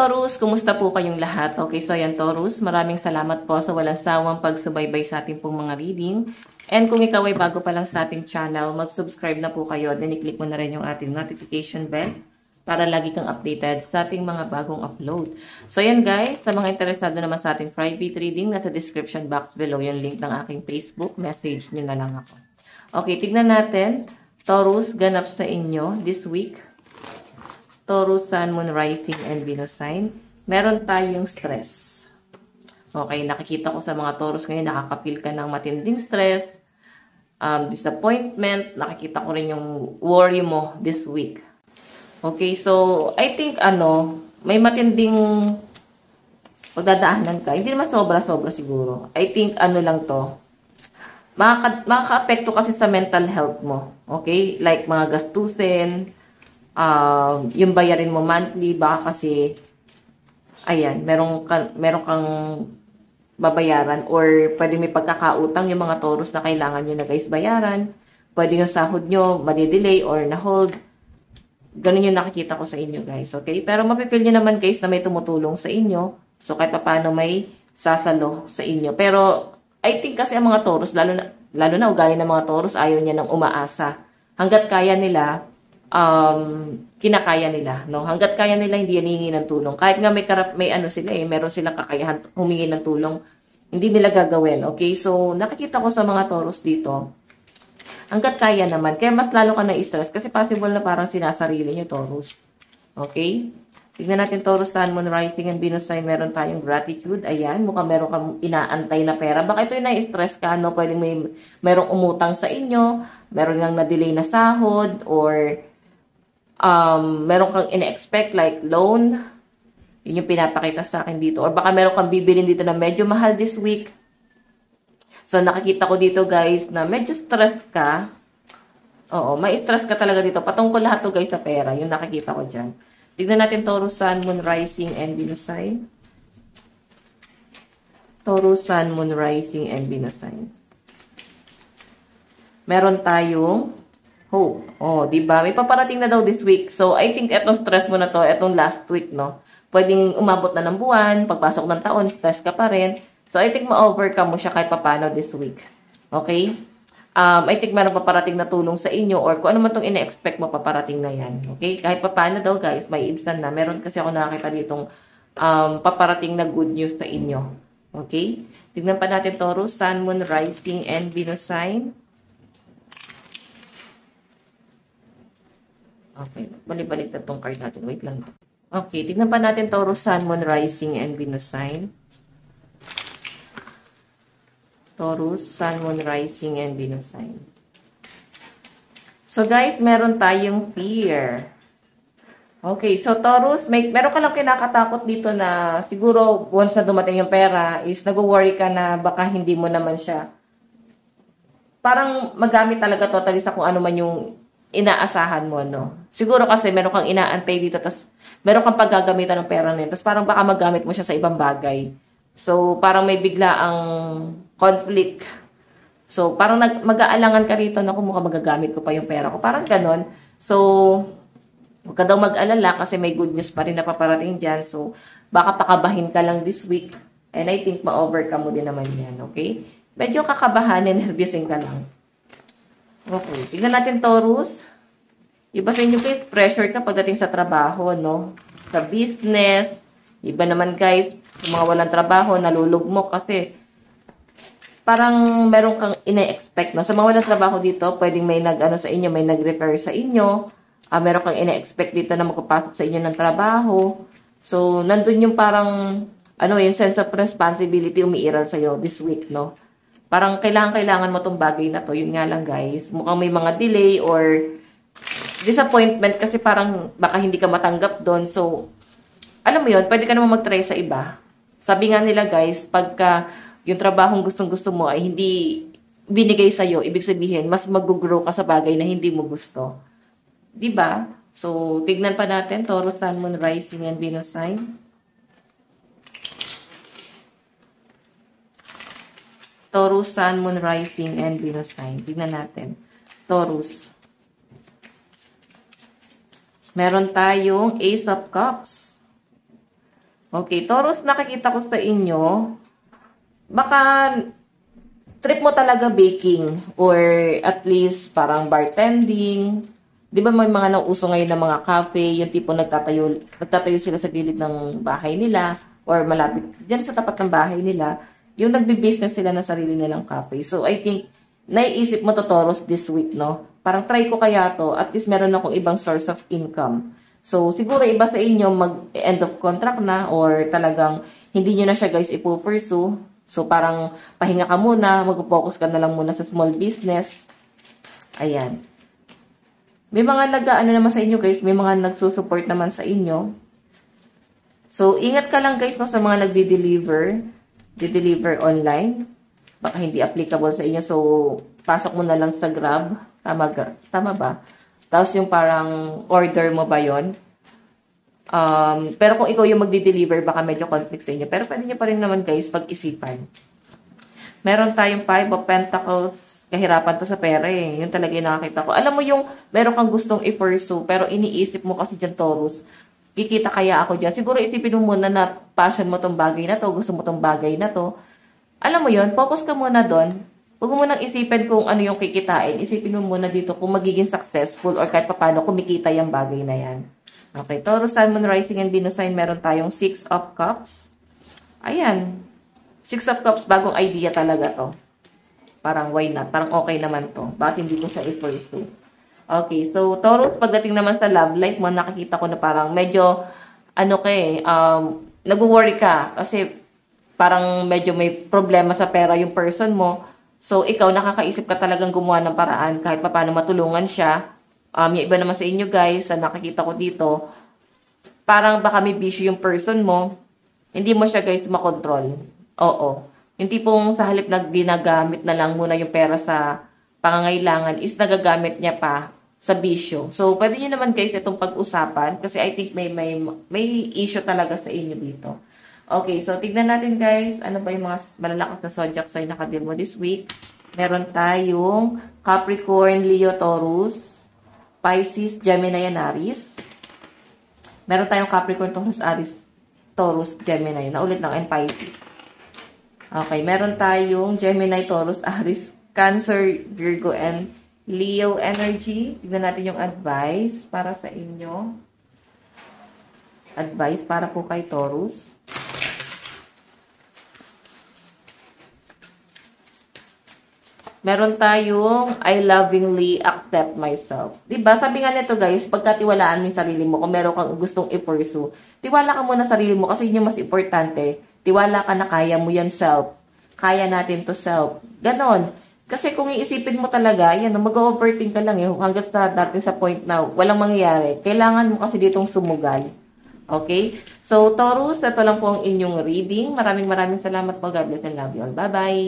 Taurus, kumusta po kayong lahat? Okay, so ayan Taurus, maraming salamat po sa walang sawang pagsubaybay sa ating pong mga reading. And kung ikaw ay bago pa lang sa ating channel, mag-subscribe na po kayo at i-click mo na rin yung ating notification bell para lagi kang updated sa ating mga bagong upload. So ayan guys, sa mga interesado naman sa ating private reading, nasa description box below yung link ng aking Facebook, message nyo na lang ako. Okay, tignan natin. Taurus, ganap sa inyo this week. Taurus, Sun, Moon, Rising, and Venus sign. Meron tayong stress. Okay, nakikita ko sa mga Taurus ngayon, nakakapil ka ng matinding stress, disappointment, nakikita ko rin yung worry mo this week. Okay, so, I think, may matinding pagdadaanan ka. Hindi naman sobra-sobra siguro. I think, lang to, makaka-apekto kasi sa mental health mo. Okay, like mga gastusin, yung bayarin mo monthly, baka kasi, ayan, meron kang babayaran or pwede may pagkakautang yung mga Taurus na kailangan nyo na guys bayaran. Pwede yung sahod nyo madidelay or na-hold. Ganun yung nakikita ko sa inyo guys, okay? Pero mapipil nyo naman guys na may tumutulong sa inyo. So kahit pa paano may sasalo sa inyo. Pero I think kasi ang mga Taurus, lalo na ugali ng mga Taurus, ayaw niya ng umaasa. Hanggat kaya nila, kinakaya nila, no? Hanggat kaya nila, hindi yan hihingi ng tulong. Kahit nga meron silang kakayahan humingi ng tulong, hindi nila gagawin, okay? So, nakikita ko sa mga Taurus dito, hanggat kaya naman, kaya mas lalo ka na-stress, kasi possible na parang sinasarili nyo, Taurus. Okay? Tignan natin Taurus, Sun, Moon, Rising, and Venus sign, meron tayong gratitude, ayan, mukhang meron kang inaantay na pera. Baka ito yung na-stress ka, no? Pwedeng merong umutang sa inyo, meron ngang na-delay na sahod, or meron kang ina-expect like loan. Yun yung pinapakita sa akin dito. Or baka meron kang bibilin dito na medyo mahal this week. So, nakikita ko dito guys na medyo stress ka. Oo, may stress ka talaga dito. Patungkol lahat to guys sa pera. Yung nakikita ko dyan. Tignan natin Taurus, Sun, Moon, Rising, and Venus sign. Taurus, Sun, Moon, Rising, and Venus sign. Meron tayong hope. Oh, di ba? May paparating na daw this week. So, I think etong stress mo na to, etong last week, no? Pwedeng umabot na ng buwan, pagpasok ng taon, stress ka pa rin. So, I think ma-overcome mo siya kahit papano this week. Okay? I think meron paparating na tulong sa inyo or kung ano man itong ina-expect mo paparating na yan. Okay? Kahit papano daw, guys, may ibsan na. Meron kasi ako nakakita ditong paparating na good news sa inyo. Okay? Tignan pa natin Taurus, Sun, Moon, Rising, and Venus sign. Okay, balik-balik na itong card natin. Wait lang. Okay, tignan pa natin Taurus, Sun, Moon, Rising, and Venus sign. Taurus, Sun, Moon, Rising, and Venus sign. So guys, meron tayong fear. Okay, so Taurus, meron ka lang kinakatakot dito na siguro once na dumating yung pera is nag-worry ka na baka hindi mo naman siya. Parang magamit talaga totally sa kung ano man yung inaasahan mo, no? Siguro kasi meron kang inaantay dito, tapos meron kang paggagamitan ng pera nito, tapos parang baka magamit mo siya sa ibang bagay. So, parang may bigla ang conflict. So, parang mag-aalangan ka rito na kung mukhang magagamit ko pa yung pera ko. Parang ganon. So, huwag ka daw mag-alala kasi may good news pa rin na paparating dyan. So, baka pakabahin ka lang this week. And I think ma-overcome mo din naman yan, okay? Medyo kakabahan and nervousin ka lang. Okay, tignan natin Taurus. Iba sa inyo guys, pressure ka pagdating sa trabaho, no? Sa business. Iba naman guys, sa mga walang trabaho, nalulugmok kasi parang meron kang ina-expect, no? Sa mga walang trabaho dito, pwedeng may sa inyo, may nag-refer sa inyo. Meron kang ina-expect dito na magpapasok sa inyo ng trabaho. So, nandun yung parang, yung sense of responsibility umiiral sa'yo this week, no? Parang kailangan mo tong bagay na to. Yun nga lang guys. Mukhang may mga delay or disappointment kasi parang baka hindi ka matanggap doon. So, alam mo yun, pwede ka naman mag-try sa iba. Sabi nga nila guys, pagka yung trabahong gustong-gusto mo ay hindi binigay sa'yo, ibig sabihin, mas mag-grow ka sa bagay na hindi mo gusto. Diba? So, tignan pa natin. Taurus, Sun, Moon, Rising, and Venus sign. Taurus, Sun, Moon, Rising, and Venus sign. Tignan natin. Taurus. Meron tayong Ace of Cups. Okay, Taurus, nakikita ko sa inyo, baka trip mo talaga baking or at least parang bartending. Di ba may mga nauso ngayon ng mga cafe, yung tipo nagtatayo sila sa gilid ng bahay nila or malapit diyan sa tapat ng bahay nila, yung nagbi-business sila ng sarili nilang cafe. So I think naiisip mo to, Taurus, this week, no? Parang try ko kaya to, at least meron akong ibang source of income. So siguro iba sa inyo mag-end of contract na or talagang hindi nyo na siya guys ipo-pursue. So, parang pahinga ka muna, mag-focus ka na lang muna sa small business. Ayan. May mga nag-ano naman sa inyo, guys. May mga nagsusupport naman sa inyo. So, ingat ka lang, guys, no, sa mga nagdi-deliver. Di-deliver online. Baka hindi applicable sa inyo. So, pasok mo na lang sa Grab. Tama ba? Tapos yung parang order mo ba yon? Pero kung ikaw yung magdi-deliver, baka medyo conflict sa inyo. Pero pwede nyo pa rin naman guys, pag-isipan. Meron tayong 5 of Pentacles. Kahirapan to sa pera eh. Yun talaga yung nakakita ko. Alam mo yung meron kang gustong i-pursue, pero iniisip mo kasi dyan, Taurus, kikita kaya ako dyan. Siguro isipin mo muna na passion mo tong bagay na to, gusto mo tong bagay na to. Alam mo yun, focus ka muna doon. Huwag mo munang isipin kung ano yung kikitain. Isipin mo muna dito kung magiging successful or kahit paano kumikita yung bagay na yan. Okay, Taurus, Sun, Moon, Rising, and Venus sign, meron tayong 6 of Cups. Ayan. 6 of Cups, bagong idea talaga to. Parang why not? Parang okay naman to. Bakit hindi ko siya i-pursue? Okay, so Taurus, pagdating naman sa love life mo, nakikita ko na parang medyo, nag-worry ka. Kasi parang medyo may problema sa pera yung person mo. So, ikaw, nakakaisip ka talagang gumawa ng paraan kahit paano matulungan siya. Yung iba naman sa inyo guys, nakikita ko dito, parang baka may bisyo yung person mo, hindi mo siya guys makontrol. Oo. Yung tipong sa halip na ginagamit na lang muna yung pera sa pangangailangan is nagagamit niya pa sa bisyo. So, pwede nyo naman guys itong pag-usapan kasi I think may issue talaga sa inyo dito. Okay, so tignan natin guys, ano ba yung mga malalakas na zodiac sign nakadeal mo this week. Meron tayong Capricorn, Leo, Taurus, Pisces, Gemini, and Aries. Meron tayong Capricorn, Taurus, Aries, Taurus, Gemini. Naulit lang, and Pisces. Okay, meron tayong Gemini, Taurus, Aries, Cancer, Virgo, and Leo energy. Tignan natin yung advice para sa inyo. Advice para po kay Taurus. Meron tayong I lovingly accept myself. Diba? Sabi nga nito guys, pagkatiwalaan mo yung sarili mo, kung meron kang gustong i-pursue, tiwala ka muna sa sarili mo kasi yun yung mas importante. Tiwala ka na kaya mo yan self. Kaya natin to self. Ganon. Kasi kung iisipin mo talaga, yan, mag-overthink ka lang eh, hanggang sa dating sa point na walang mangyayari. Kailangan mo kasi ditong sumugal. Okay? So, Taurus, ito lang po ang inyong reading. Maraming salamat po. God bless and love you all. Bye-bye!